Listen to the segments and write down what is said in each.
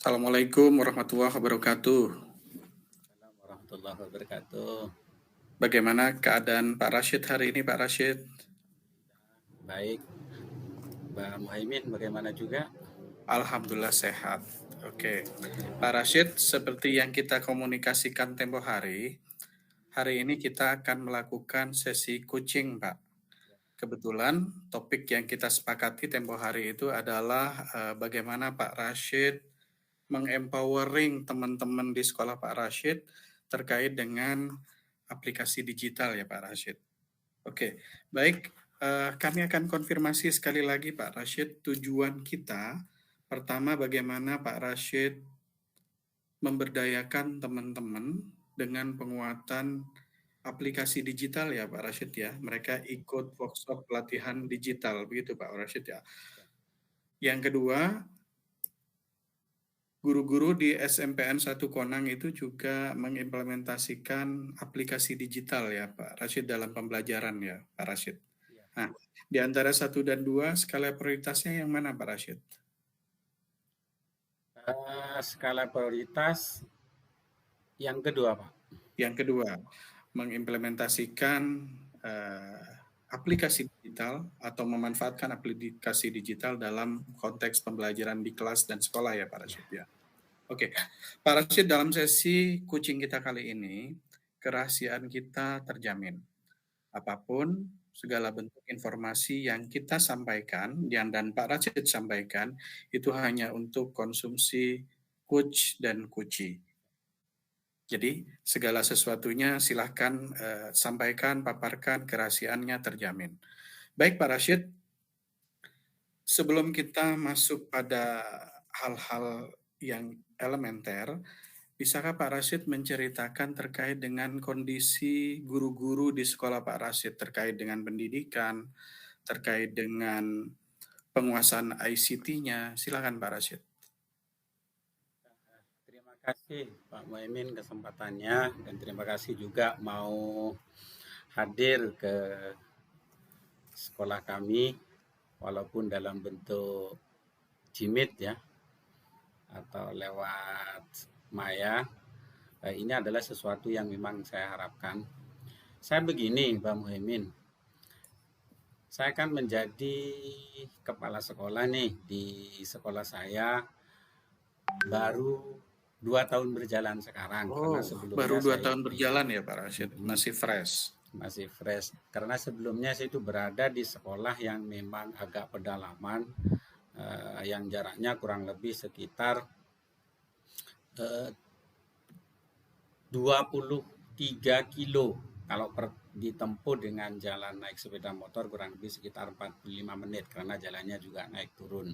Assalamualaikum warahmatullahi wabarakatuh. Assalamualaikum warahmatullahi wabarakatuh. Bagaimana keadaan Pak Rashid hari ini, Pak Rashid? Baik, Mbak Muhaimin bagaimana juga? Alhamdulillah sehat. Oke, Pak Rashid, seperti yang kita komunikasikan tempo hari ini kita akan melakukan sesi coaching, Pak. Kebetulan topik yang kita sepakati tempo hari itu adalah bagaimana Pak Rashid mengempowering teman-teman di sekolah Pak Rashid terkait dengan aplikasi digital ya Pak Rashid. Oke, baik. Kami akan konfirmasi sekali lagi Pak Rashid, tujuan kita pertama bagaimana Pak Rashid memberdayakan teman-teman dengan penguatan aplikasi digital ya Pak Rashid ya. Mereka ikut workshop pelatihan digital, begitu Pak Rashid ya. Yang kedua, guru-guru di SMPN 1 Konang itu juga mengimplementasikan aplikasi digital ya Pak Rashid dalam pembelajaran ya Pak Rashid. Ya. Nah, di antara 1 dan 2 skala prioritasnya yang mana Pak Rashid? Skala prioritas yang kedua, Pak. Yang kedua, mengimplementasikan aplikasi digital atau memanfaatkan aplikasi digital dalam konteks pembelajaran di kelas dan sekolah ya Pak Ya. Rashid ya. Oke, Pak Rashid, dalam sesi coaching kita kali ini, kerahasiaan kita terjamin. Apapun segala bentuk informasi yang kita sampaikan, dan Pak Rashid sampaikan, itu hanya untuk konsumsi coach dan coachee. Jadi segala sesuatunya silahkan sampaikan, paparkan, kerahasiaannya terjamin. Baik Pak Rashid, sebelum kita masuk pada hal-hal yang elementer, bisakah Pak Rashid menceritakan terkait dengan kondisi guru-guru di sekolah Pak Rashid terkait dengan pendidikan, terkait dengan penguasaan ICT-nya? Silakan Pak Rashid. Terima kasih Pak Muhaimin kesempatannya dan terima kasih juga mau hadir ke sekolah kami walaupun dalam bentuk jimit ya atau lewat maya. Ini adalah sesuatu yang memang saya harapkan. Saya begini, Pak Muhaimin. Saya kan menjadi kepala sekolah nih di sekolah saya baru 2 tahun berjalan sekarang karena Oh, baru sebelumnya 2 saya tahun itu berjalan ya Pak Rashid, mm, masih fresh. masih fresh karena sebelumnya saya itu berada di sekolah yang memang agak pedalaman yang jaraknya kurang lebih sekitar eh, 23 kilo kalau ditempuh dengan jalan naik sepeda motor kurang lebih sekitar 45 menit karena jalannya juga naik turun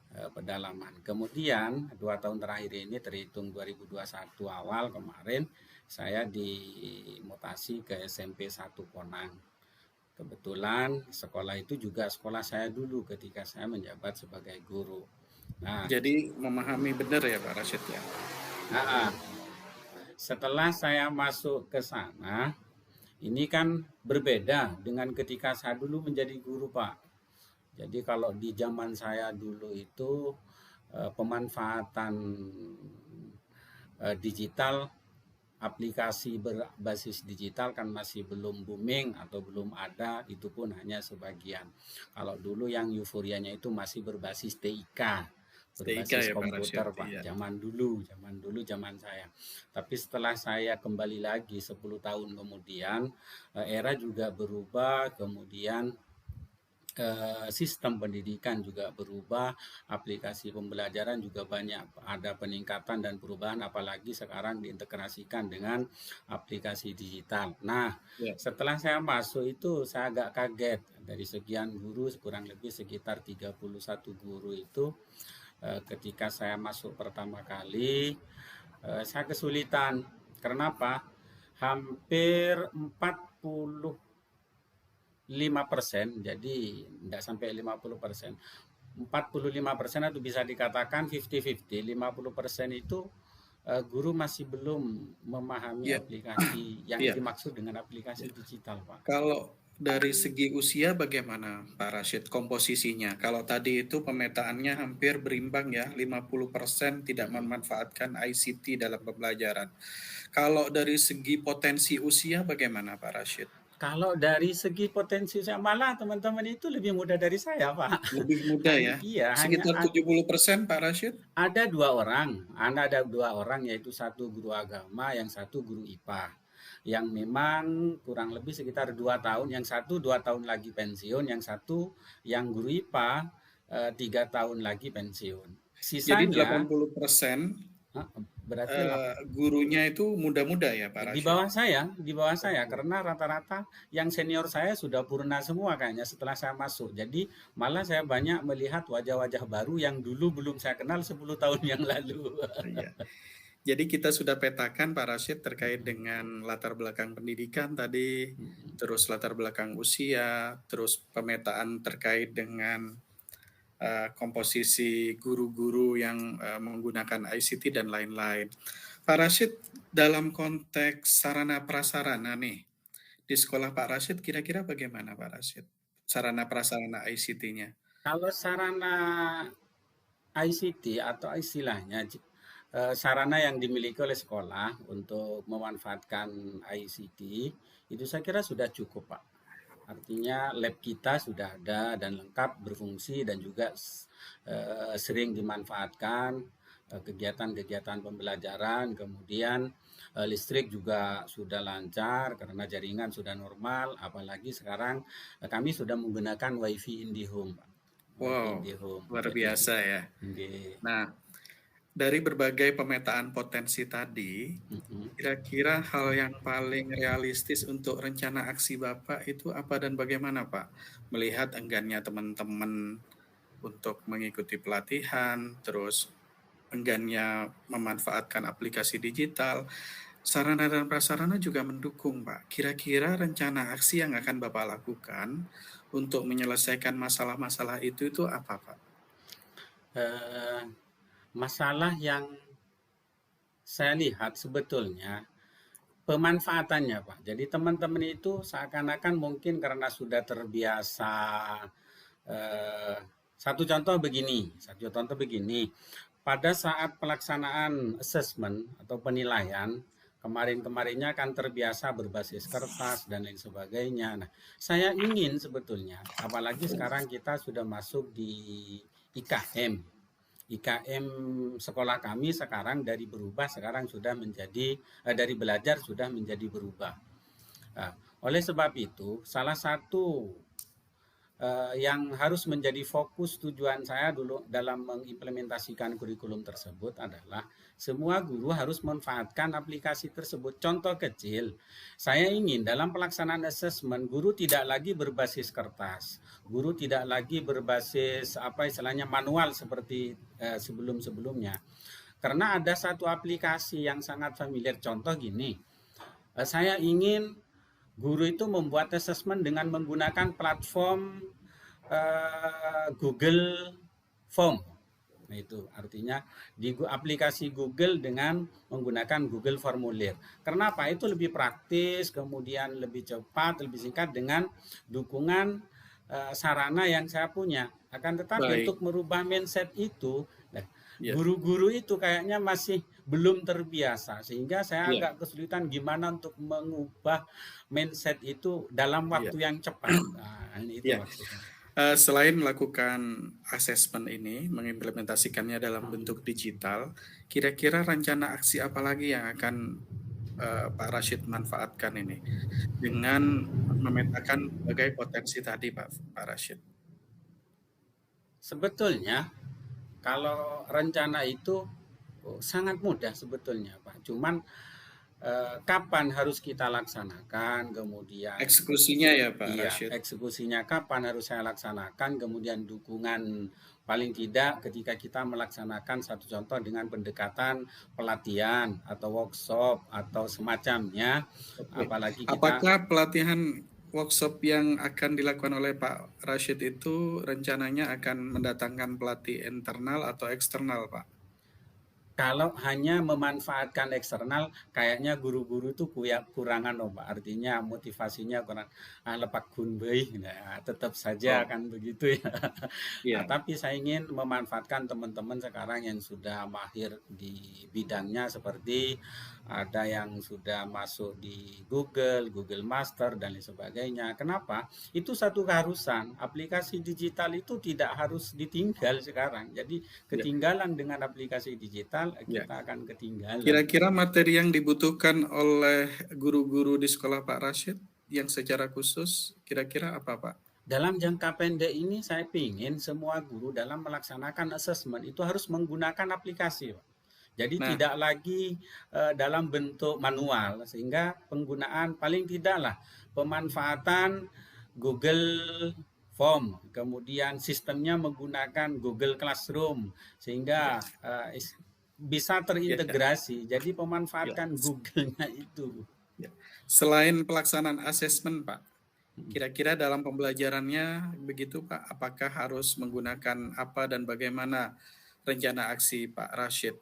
pedalaman. Kemudian 2 tahun terakhir ini terhitung 2021 awal kemarin saya dimutasi ke SMP 1 Konang. Kebetulan sekolah itu juga sekolah saya dulu ketika saya menjabat sebagai guru. Nah, Jadi memahami benar ya Pak Rashid ya. nah, setelah saya masuk ke sana, ini kan berbeda dengan ketika saya dulu menjadi guru, Pak. Jadi kalau di zaman saya dulu itu pemanfaatan digital, aplikasi berbasis digital kan masih belum booming atau belum ada, itu pun hanya sebagian. Kalau dulu yang euforianya itu masih berbasis TIK, TIK berbasis ya Pak komputer Rashid, Pak, iya. zaman saya. Tapi setelah saya kembali lagi 10 tahun kemudian, era juga berubah, kemudian sistem pendidikan juga berubah, aplikasi pembelajaran juga banyak ada peningkatan dan perubahan, apalagi sekarang diintegrasikan dengan aplikasi digital. Nah, Ya. setelah saya masuk itu saya agak kaget dari sekian guru, kurang lebih sekitar 31 guru itu ketika saya masuk pertama kali saya kesulitan. Kenapa? Hampir 45%, jadi tidak sampai 50%. 45% itu bisa dikatakan 50-50. 50% itu guru masih belum memahami Ya, aplikasi yang iya. dimaksud dengan aplikasi digital, Pak. Kalau Dari segi usia bagaimana Pak Rashid komposisinya? Kalau tadi itu pemetaannya hampir berimbang ya, 50% tidak Mhm. memanfaatkan ICT dalam pembelajaran. Kalau dari segi potensi usia bagaimana Pak Rashid? Kalau dari segi potensi saya malah teman-teman itu lebih muda dari saya, Pak. Lebih muda ya? Iya, hanya Sekitar 70% Pak Rashid? ada 2 orang. Ada 2 orang, yaitu satu guru agama, yang satu guru IPA. Yang memang kurang lebih sekitar 2 tahun. Yang satu 2 tahun lagi pensiun, yang satu yang guru IPA 3 tahun lagi pensiun. Jadi Sisanya 80% eh, berarti gurunya itu muda-muda ya Pak di Rashid? bawah saya, di bawah saya, Oke. karena rata-rata yang senior saya sudah purna semua kayaknya setelah saya masuk. Jadi malah saya banyak melihat wajah-wajah baru yang dulu belum saya kenal 10 tahun yang lalu. Iya. Jadi kita sudah petakan Pak Rashid terkait dengan latar belakang pendidikan tadi, terus latar belakang usia, terus pemetaan terkait dengan komposisi guru-guru yang menggunakan ICT dan lain-lain. Pak Rashid, dalam konteks sarana prasarana nih, di sekolah Pak Rashid kira-kira bagaimana Pak Rashid? Sarana prasarana ICT-nya? Kalau sarana ICT atau istilahnya sarana yang dimiliki oleh sekolah untuk memanfaatkan ICT itu saya kira sudah cukup, Pak. Artinya lab kita sudah ada dan lengkap berfungsi dan juga sering dimanfaatkan kegiatan-kegiatan pembelajaran. Kemudian listrik juga sudah lancar karena jaringan sudah normal. Apalagi sekarang kami sudah menggunakan WiFi IndiHome, Pak. WiFi Wow, IndiHome. luar Jadi biasa ya. nggih. Nah, dari berbagai pemetaan potensi tadi, Mhm. kira-kira hal yang paling realistis untuk rencana aksi Bapak itu apa dan bagaimana, Pak? Melihat enggannya teman-teman untuk mengikuti pelatihan, terus enggannya memanfaatkan aplikasi digital, sarana dan prasarana juga mendukung, Pak. Kira-kira rencana aksi yang akan Bapak lakukan untuk menyelesaikan masalah-masalah itu apa, Pak? Eh, Masalah yang saya lihat sebetulnya pemanfaatannya, Pak. Jadi teman-teman itu seakan-akan mungkin karena sudah terbiasa. eh, satu contoh begini, pada saat pelaksanaan assessment atau penilaian, kemarin-kemarinnya kan terbiasa berbasis kertas dan lain sebagainya. Nah, saya ingin sebetulnya, apalagi sekarang kita sudah masuk di IKM. IKM sekolah kami sekarang dari berubah, sekarang sudah menjadi dari belajar sudah menjadi berubah. Nah, oleh sebab itu, salah satu yang harus menjadi fokus tujuan saya dulu dalam mengimplementasikan kurikulum tersebut adalah semua guru harus memanfaatkan aplikasi tersebut. Contoh kecil, saya ingin dalam pelaksanaan asesmen guru tidak lagi berbasis kertas, guru tidak lagi berbasis apa istilahnya manual seperti sebelum-sebelumnya. Karena ada satu aplikasi yang sangat familiar. Contoh gini, saya ingin guru itu membuat asesmen dengan menggunakan platform Google Form. Nah, itu artinya di aplikasi Google dengan menggunakan Google Formulir. Kenapa? Itu lebih praktis, kemudian lebih cepat, lebih singkat dengan dukungan sarana yang saya punya. Akan tetapi Baik, untuk merubah mindset itu, nah, ya, guru-guru itu kayaknya masih belum terbiasa, sehingga saya ya, agak kesulitan gimana untuk mengubah mindset itu dalam ya, waktu yang cepat. Nah, ini itu ya. maksudnya. Selain melakukan asesmen ini, mengimplementasikannya dalam bentuk digital, kira-kira rencana aksi apa lagi yang akan Pak Rashid manfaatkan ini dengan memetakan berbagai potensi tadi, Pak Rashid? Sebetulnya kalau rencana itu sangat mudah sebetulnya, Pak. Cuman kapan harus kita laksanakan, kemudian Eksekusinya ya, Pak iya, Rashid. eksekusinya kapan harus saya laksanakan, kemudian dukungan paling tidak ketika kita melaksanakan satu contoh dengan pendekatan pelatihan atau workshop atau semacamnya, Oke. apalagi kita Apakah pelatihan workshop yang akan dilakukan oleh Pak Rashid itu rencananya akan mendatangkan pelatih internal atau eksternal, Pak? Kalau hanya memanfaatkan eksternal, kayaknya guru-guru itu kurangan loh Pak. Artinya motivasinya kurang. Lepak kun bae. Nah, tetap saja Oh, akan begitu ya. Nah, iya, tapi saya ingin memanfaatkan teman-teman sekarang yang sudah mahir di bidangnya, seperti ada yang sudah masuk di Google, Google Master dan lain sebagainya. Kenapa? Itu satu keharusan. Aplikasi digital itu tidak harus ditinggal sekarang. Jadi iya, ketinggalan dengan aplikasi digital, iya. kita akan ketinggalan. Kira-kira materi yang dibutuhkan oleh guru-guru di sekolah Pak Rashid yang secara khusus, kira-kira apa, Pak? Dalam jangka pendek ini saya ingin semua guru dalam melaksanakan asesmen itu harus menggunakan aplikasi, Pak. Jadi Nah, tidak lagi dalam bentuk manual, sehingga penggunaan paling tidaklah pemanfaatan Google Form, kemudian sistemnya menggunakan Google Classroom, sehingga iya, bisa iya, terintegrasi. Jadi iya, pemanfaatkan Google-nya itu. iya. Selain pelaksanaan asesmen, Pak, kira-kira dalam pembelajarannya begitu, Pak, apakah harus menggunakan apa dan bagaimana rencana aksi Pak Rashid?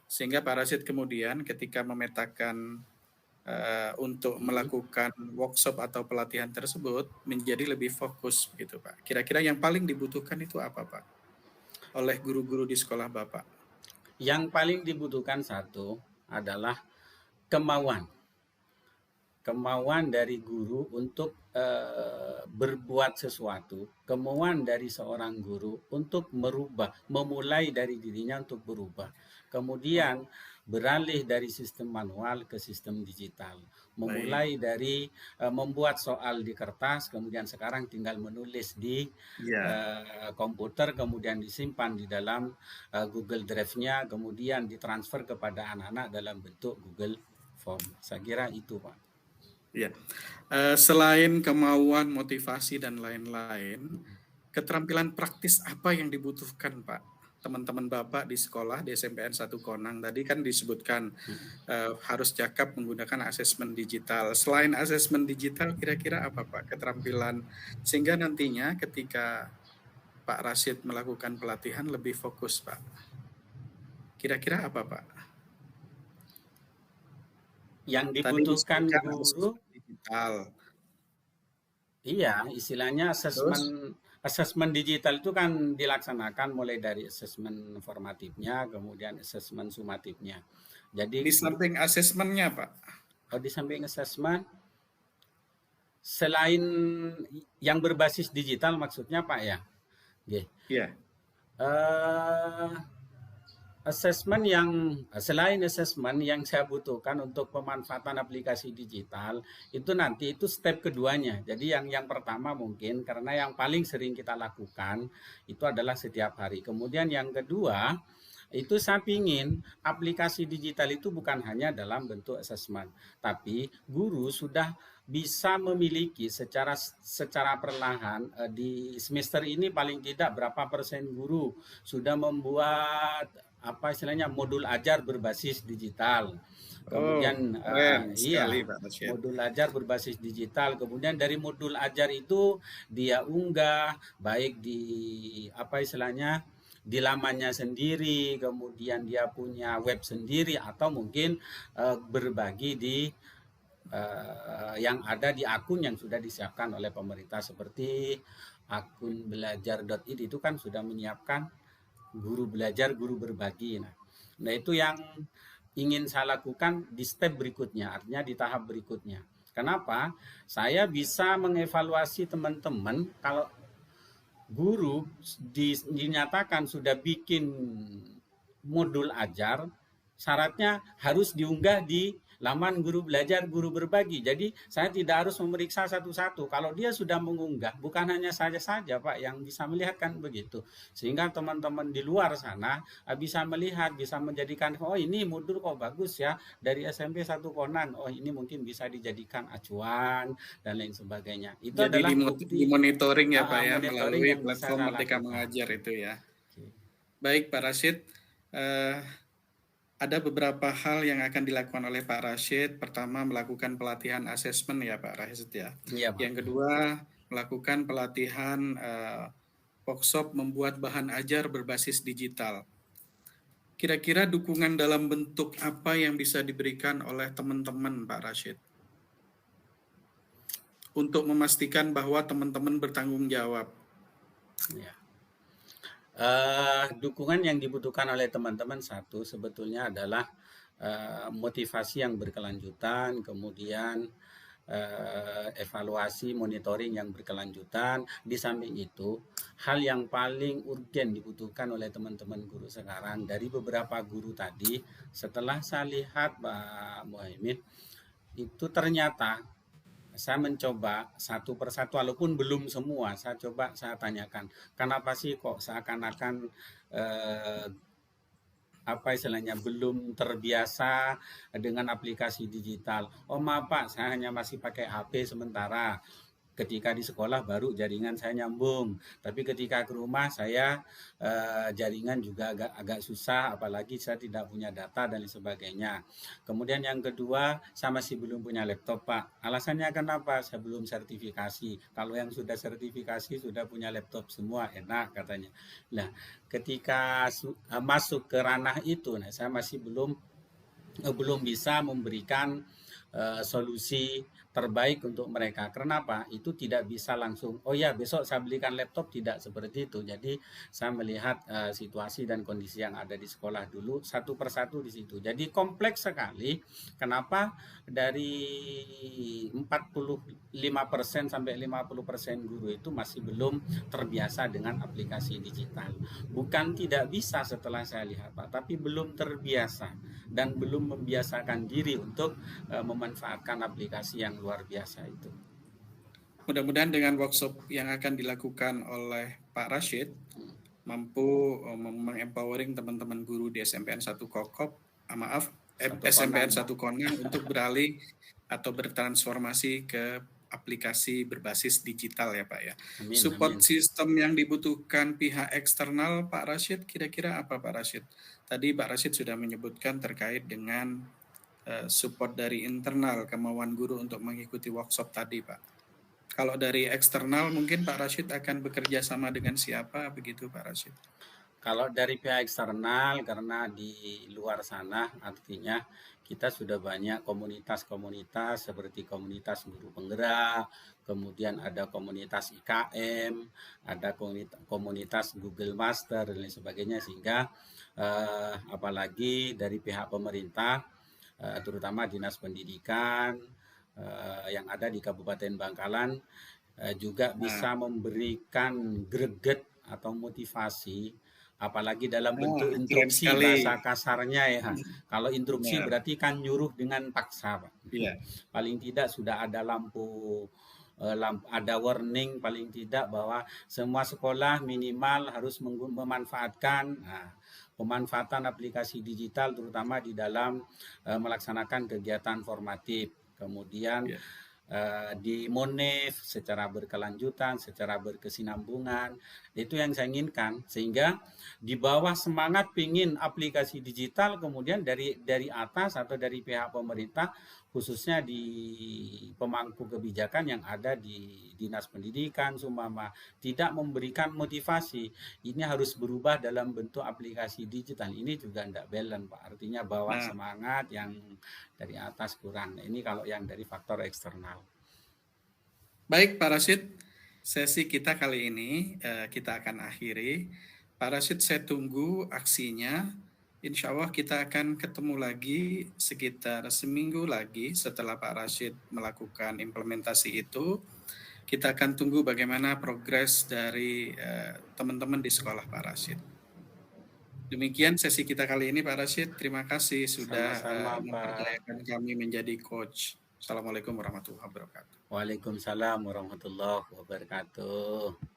Sehingga Pak Rashid kemudian ketika memetakan untuk Hmm. melakukan workshop atau pelatihan tersebut menjadi lebih fokus begitu, Pak. Kira-kira yang paling dibutuhkan itu apa, Pak? Oleh guru-guru di sekolah Bapak? Yang paling dibutuhkan satu adalah kemauan. Kemauan dari guru untuk berbuat sesuatu, kemauan dari seorang guru untuk merubah, memulai dari dirinya untuk berubah. Kemudian Oh, beralih dari sistem manual ke sistem digital. baik. Memulai dari membuat soal di kertas, kemudian sekarang tinggal menulis di Iya, komputer, kemudian disimpan di dalam Google Drive-nya, kemudian ditransfer kepada anak-anak dalam bentuk Google Form. Saya kira itu, Pak. iya. Selain kemauan, motivasi, dan lain-lain, keterampilan praktis apa yang dibutuhkan, Pak? Teman-teman Bapak di sekolah di SMPN 1 Konang tadi kan disebutkan harus cakap menggunakan asesmen digital. Selain asesmen digital, kira-kira apa, Pak, keterampilan sehingga nantinya ketika Pak Rashid melakukan pelatihan lebih fokus, Pak? Kira-kira apa, Pak? Yang Tadi dibutuhkan disebutkan guru, asesmen digital. iya, istilahnya asesmen Terus asesmen digital itu kan dilaksanakan mulai dari asesmen formatifnya, kemudian asesmen sumatifnya. Jadi di samping asesmennya, Pak. di samping asesmen, selain yang berbasis digital maksudnya Pak ya, Nggih. Iya. Eh, Asesmen yang selain asesmen yang saya butuhkan untuk pemanfaatan aplikasi digital itu nanti itu step keduanya. Jadi yang pertama mungkin karena yang paling sering kita lakukan itu adalah setiap hari. Kemudian yang kedua itu saya pingin aplikasi digital itu bukan hanya dalam bentuk asesmen, tapi guru sudah bisa memiliki secara perlahan di semester ini paling tidak berapa persen guru sudah membuat apa istilahnya modul ajar berbasis digital. Oh, Kemudian keren iya, sekali Pak Rashid. modul ajar berbasis digital. Kemudian dari modul ajar itu dia unggah baik di apa istilahnya di lamannya sendiri, kemudian dia punya web sendiri atau mungkin berbagi di yang ada di akun yang sudah disiapkan oleh pemerintah seperti akun belajar.id itu kan sudah menyiapkan guru belajar, guru berbagi. Nah, itu yang ingin saya lakukan di step berikutnya, artinya di tahap berikutnya. Kenapa? Saya bisa mengevaluasi teman-teman kalau guru dinyatakan sudah bikin modul ajar, syaratnya harus diunggah di laman guru belajar, guru berbagi. Jadi saya tidak harus memeriksa satu-satu. Kalau dia sudah mengunggah, bukan hanya saya saja Pak yang bisa melihat kan begitu. Sehingga teman-teman di luar sana bisa melihat, bisa menjadikan, oh ini modul kok bagus ya dari SMP 1 Konan. Oh ini mungkin bisa dijadikan acuan dan lain sebagainya. Itu Jadi adalah bukti dimonitoring ya Pak ya monitoring melalui yang bisa platform saya Merdeka lakukan. Mengajar itu ya. Oke. Baik Pak Rashid, eh, ada beberapa hal yang akan dilakukan oleh Pak Rashid. Pertama melakukan pelatihan asesmen ya Pak Rashid ya. Iya Pak. Yang kedua melakukan pelatihan workshop membuat bahan ajar berbasis digital. kira-kira dukungan dalam bentuk apa yang bisa diberikan oleh teman-teman Pak Rashid untuk memastikan bahwa teman-teman bertanggung jawab? Ya. Dukungan yang dibutuhkan oleh teman-teman satu sebetulnya adalah motivasi yang berkelanjutan, kemudian evaluasi, monitoring yang berkelanjutan. Di samping itu, hal yang paling urgen dibutuhkan oleh teman-teman guru sekarang dari beberapa guru tadi, setelah saya lihat Pak Muhaimin, itu ternyata saya mencoba satu persatu, walaupun belum semua, saya tanyakan, kenapa sih kok seakan-akan eh, apa istilahnya belum terbiasa dengan aplikasi digital. Oh maaf Pak, saya hanya masih pakai HP sementara. Ketika di sekolah baru jaringan saya nyambung, tapi ketika ke rumah saya jaringan juga agak susah, apalagi saya tidak punya data dan lain sebagainya. Kemudian yang kedua, saya masih belum punya laptop Pak. Alasannya kenapa? Saya belum sertifikasi. Kalau yang sudah sertifikasi sudah punya laptop semua, enak katanya. Nah, ketika masuk ke ranah itu, nah saya masih belum bisa memberikan solusi terbaik untuk mereka. Kenapa? Itu tidak bisa langsung, oh ya besok saya belikan laptop, tidak seperti itu. Jadi saya melihat situasi dan kondisi yang ada di sekolah dulu satu persatu di situ. Jadi kompleks sekali. Kenapa? Dari 45% sampai 50% guru itu masih belum terbiasa dengan aplikasi digital. Bukan tidak bisa setelah saya lihat Pak, tapi belum terbiasa dan belum membiasakan diri untuk memanfaatkan aplikasi yang luar biasa itu. Mudah-mudahan dengan workshop yang akan dilakukan oleh Pak Rashid mampu mengempowering teman-teman guru di SMPN 1 Kokop, SMPN 1 Konang untuk beralih atau bertransformasi ke aplikasi berbasis digital ya Pak ya. Amin, Support amin. sistem yang dibutuhkan pihak eksternal Pak Rashid kira-kira apa Pak Rashid? Tadi Pak Rashid sudah menyebutkan terkait dengan support dari internal, kemauan guru untuk mengikuti workshop tadi Pak. Kalau dari eksternal mungkin Pak Rashid akan bekerja sama dengan siapa begitu Pak Rashid? Kalau dari pihak eksternal, karena di luar sana artinya kita sudah banyak komunitas-komunitas seperti komunitas guru penggerak, kemudian ada komunitas IKM, ada komunitas Google Master dan lain sebagainya, sehingga apalagi dari pihak pemerintah, terutama Dinas Pendidikan yang ada di Kabupaten Bangkalan juga bisa memberikan greget atau motivasi, apalagi dalam bentuk instruksi bahasa kasarnya ya. Kalau instruksi berarti kan nyuruh dengan paksa Pak. Paling tidak sudah ada lampu ada warning paling tidak bahwa semua sekolah minimal harus memanfaatkan pemanfaatan aplikasi digital terutama di dalam melaksanakan kegiatan formatif. Kemudian di monef secara berkelanjutan, secara berkesinambungan. Itu yang saya inginkan, sehingga di bawah semangat pingin aplikasi digital, kemudian dari atas atau dari pihak pemerintah, khususnya di pemangku kebijakan yang ada di Dinas Pendidikan, Sumama, tidak memberikan motivasi. Ini harus berubah dalam bentuk aplikasi digital. Ini juga tidak balance, Pak. Artinya bawah semangat, yang dari atas kurang. Ini kalau yang dari faktor eksternal. Baik Pak Rashid, sesi kita kali ini kita akan akhiri. Pak Rashid, saya tunggu aksinya. Insya Allah kita akan ketemu lagi sekitar seminggu lagi setelah Pak Rashid melakukan implementasi itu. Kita akan tunggu bagaimana progres dari teman-teman di sekolah Pak Rashid. Demikian sesi kita kali ini Pak Rashid. Terima kasih sudah mempercayakan kami menjadi coach. Assalamualaikum warahmatullahi wabarakatuh. Waalaikumsalam warahmatullahi wabarakatuh.